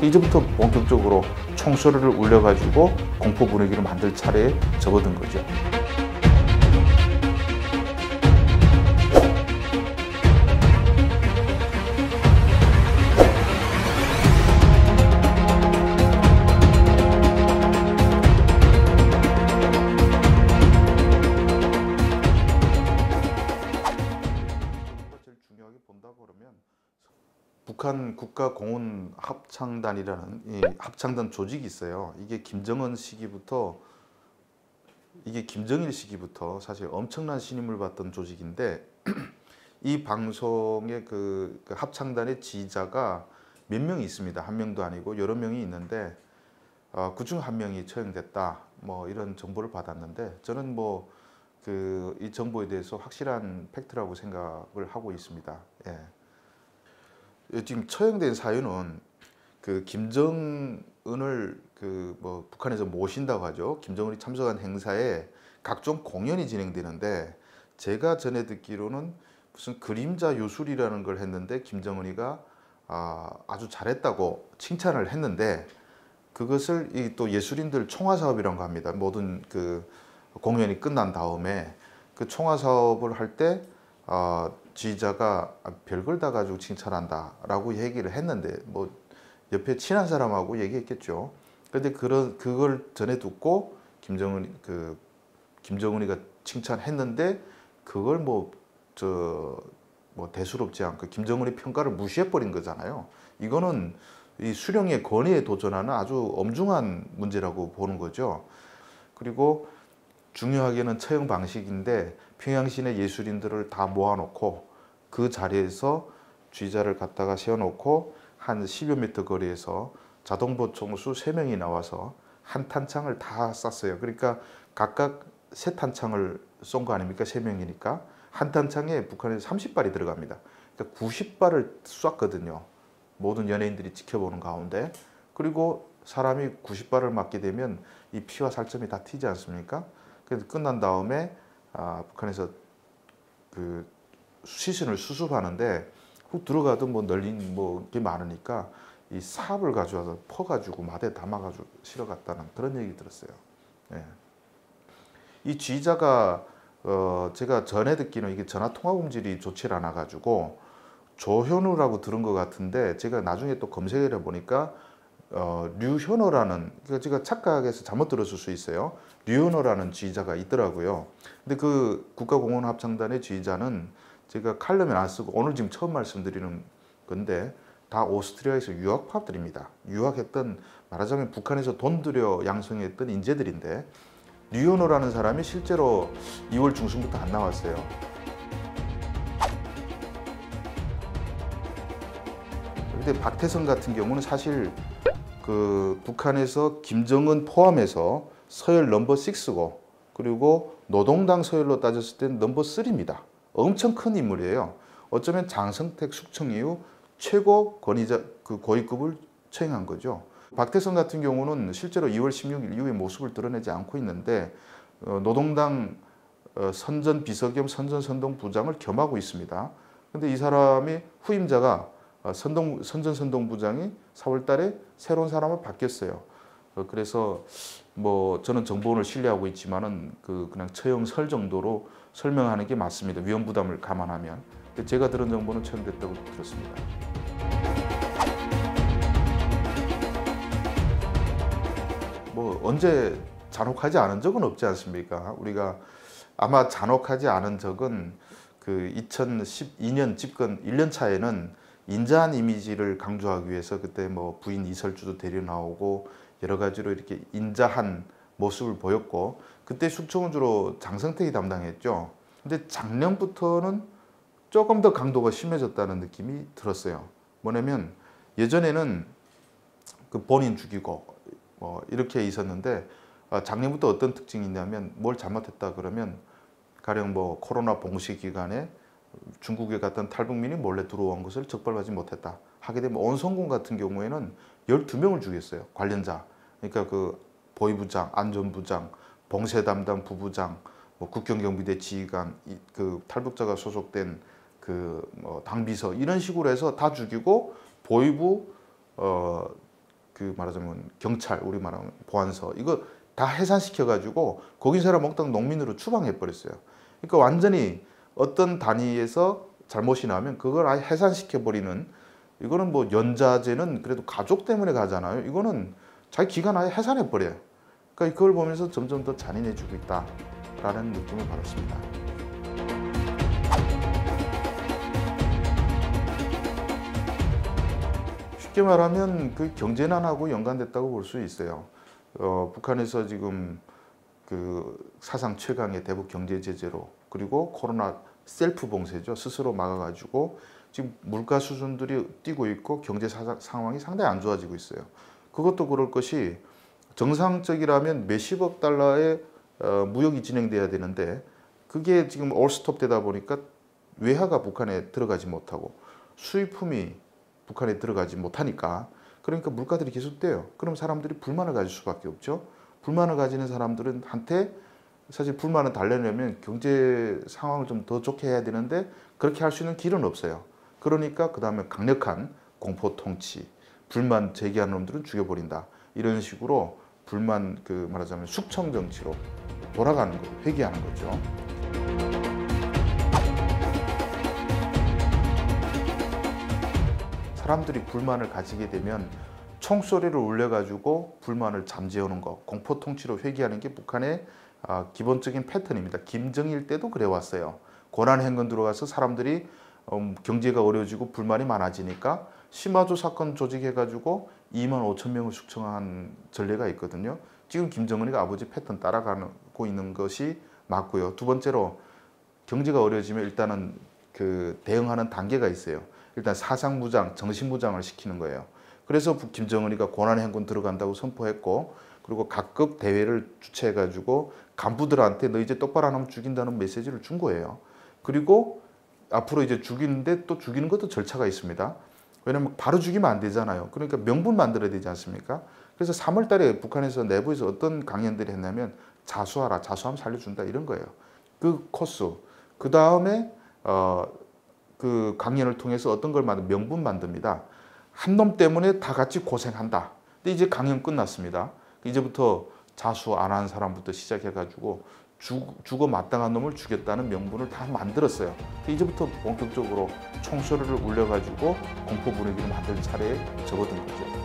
이제부터 본격적으로 총소리를 울려가지고 공포 분위기를 만들 차례에 접어든 거죠. 북한 국가공훈합창단이라는 이 합창단 조직이 있어요. 이게 김정일 시기부터 사실 엄청난 신임을 받던 조직인데 이 방송의 그 합창단의 지휘자가 몇 명이 있습니다. 한 명도 아니고 여러 명이 있는데 그중 한 명이 처형됐다. 뭐 이런 정보를 받았는데 저는 뭐 이 정보에 대해서 확실한 팩트라고 생각을 하고 있습니다. 예. 지금 처형된 사유는 김정은을 북한에서 모신다고 하죠. 김정은이 참석한 행사에 각종 공연이 진행되는데 제가 전에 듣기로는 무슨 그림자 요술이라는 걸 했는데 김정은이가 아주 잘했다고 칭찬을 했는데 그것을 또 예술인들 총화 사업이라고 합니다. 모든 공연이 끝난 다음에 그 총화 사업을 할 때 지휘자가 별걸 다 가지고 칭찬한다라고 얘기를 했는데 뭐 옆에 친한 사람하고 얘기했겠죠. 그런데 그걸 전에 듣고 김정은이가 칭찬했는데 그걸 대수롭지 않고 김정은의 평가를 무시해 버린 거잖아요. 이거는 이 수령의 권위에 도전하는 아주 엄중한 문제라고 보는 거죠. 그리고 중요하게는 처형 방식인데 평양 시내 예술인들을 다 모아놓고 그 자리에서 쥐자를 갖다가 세워놓고 한 10여 미터 거리에서 자동보총수 3명이 나와서 한 탄창을 다 쐈어요. 그러니까 각각 3탄창을 쏜 거 아닙니까? 3명이니까. 한 탄창에 북한에서 30발이 들어갑니다. 그러니까 90발을 쐈거든요. 모든 연예인들이 지켜보는 가운데. 그리고 사람이 90발을 맞게 되면 이 피와 살점이 다 튀지 않습니까? 그래서 끝난 다음에 북한에서 시신을 수습하는데 훅 들어가도 널린 게 많으니까 이 삽을 가져와서 퍼가지고 마대에 담아가지고 실어갔다는 그런 얘기 들었어요. 예. 이 지휘자가 제가 전에 듣기는 이게 전화 통화 음질이 좋지 않아 가지고 조현우라고 들은 것 같은데 제가 나중에 또 검색을 해보니까 류현호라는 제가 착각해서 잘못 들었을 수 있어요. 류현호라는 지휘자가 있더라고요. 근데 그 국가공헌합창단의 지휘자는 제가 칼럼에 안 쓰고 오늘 지금 처음 말씀드리는 건데 다 오스트리아에서 유학파들입니다. 유학했던 말하자면 북한에서 돈 들여 양성했던 인재들인데 류현호라는 사람이 실제로 2월 중순부터 안 나왔어요. 근데 박태선 같은 경우는 사실 북한에서 김정은 포함해서 서열 넘버 6고 그리고 노동당 서열로 따졌을 때는 넘버 3입니다. 엄청 큰 인물이에요. 어쩌면 장성택 숙청 이후 최고 권위자 고위급을 처형한 거죠. 박태선 같은 경우는 실제로 2월 16일 이후에 모습을 드러내지 않고 있는데 노동당 선전 비서 겸 선전 부장을 겸하고 있습니다. 근데 이 사람이 후임자가 선전 선동부장이 4월 달에 새로운 사람을 바뀌었어요. 그래서 저는 정보원을 신뢰하고 있지만은 그냥 처형설 정도로 설명하는 게 맞습니다. 위험 부담을 감안하면. 근데 제가 들은 정보는 처형됐다고 들었습니다. 언제 잔혹하지 않은 적은 없지 않습니까? 우리가 아마 잔혹하지 않은 적은 2012년 집권 1년 차에는 인자한 이미지를 강조하기 위해서 그때 부인 이설주도 데려 나오고 여러 가지로 이렇게 인자한 모습을 보였고 그때 숙청은 주로 장성택이 담당했죠. 근데 작년부터는 조금 더 강도가 심해졌다는 느낌이 들었어요. 뭐냐면 예전에는 본인 죽이고 이렇게 있었는데 작년부터 어떤 특징이 있냐면 뭘 잘못했다 그러면 가령 코로나 봉쇄 기간에 중국에 갔던 탈북민이 몰래 들어온 것을 적발하지 못했다 하게 되면 온성군 같은 경우에는 12명을 죽였어요. 관련자. 그러니까 보위부장, 안전부장, 봉쇄 담당 부부장, 국경경비대 지휘관, 탈북자가 소속된 당비서 이런 식으로 해서 다 죽이고 보위부 그 말하자면 경찰, 우리 말하면 보안서 이거 다 해산시켜가지고 거기 사람 몽땅 농민으로 추방해버렸어요. 그러니까 완전히 어떤 단위에서 잘못이 나면 그걸 아예 해산시켜버리는, 이거는 뭐 연자제는 그래도 가족 때문에 가잖아요. 이거는 자기 기관 아예 해산해버려요. 그러니까 그걸 보면서 점점 더 잔인해지고 있다라는 느낌을 받았습니다. 쉽게 말하면 그 경제난하고 연관됐다고 볼 수 있어요. 북한에서 지금 그 사상 최강의 대북 경제 제재로, 그리고 코로나 셀프 봉쇄죠. 스스로 막아가지고 지금 물가 수준들이 뛰고 있고 경제 상황이 상당히 안 좋아지고 있어요. 그것도 그럴 것이 정상적이라면 몇십억 달러의 무역이 진행돼야 되는데 그게 지금 올스톱 되다 보니까 외화가 북한에 들어가지 못하고 수입품이 북한에 들어가지 못하니까, 그러니까 물가들이 계속 뛰어요. 그럼 사람들이 불만을 가질 수밖에 없죠. 불만을 가지는 사람들은 한테 사실 불만을 달래려면 경제 상황을 좀 더 좋게 해야 되는데 그렇게 할 수 있는 길은 없어요. 그러니까 그 다음에 강력한 공포 통치, 불만 제기하는 놈들은 죽여버린다. 이런 식으로 불만 그 말하자면 숙청 정치로 돌아가는 거죠. 회귀하는 거죠. 사람들이 불만을 가지게 되면 총소리를 울려가지고 불만을 잠재우는 거, 공포 통치로 회귀하는 게 북한의 기본적인 패턴입니다. 김정일 때도 그래왔어요. 고난 행군 들어가서 사람들이 경제가 어려워지고 불만이 많아지니까 시마조 사건 조직해가지고 2만 5천 명을 숙청한 전례가 있거든요. 지금 김정은이가 아버지 패턴 따라가고 있는 것이 맞고요. 두 번째로 경제가 어려워지면 일단은 그 대응하는 단계가 있어요. 일단 사상무장, 정신무장을 시키는 거예요. 그래서 김정은이가 고난행군 들어간다고 선포했고, 그리고 각급 대회를 주최해가지고 간부들한테 너 이제 똑바로 안 하면 죽인다는 메시지를 준 거예요. 그리고 앞으로 이제 죽이는데 또 죽이는 것도 절차가 있습니다. 왜냐면 바로 죽이면 안 되잖아요. 그러니까 명분 만들어야 되지 않습니까? 그래서 3월 달에 북한에서 내부에서 어떤 강연들이 했냐면 자수하라, 자수하면 살려준다 이런 거예요. 그 코스. 그 다음에 그 강연을 통해서 어떤 걸 명분 만듭니다. 한 놈 때문에 다 같이 고생한다. 근데 이제 강연 끝났습니다. 이제부터 자수 안 한 사람부터 시작해가지고 죽어 마땅한 놈을 죽였다는 명분을 다 만들었어요. 이제부터 본격적으로 총소리를 울려가지고 공포 분위기를 만들 차례에 접어든 거죠.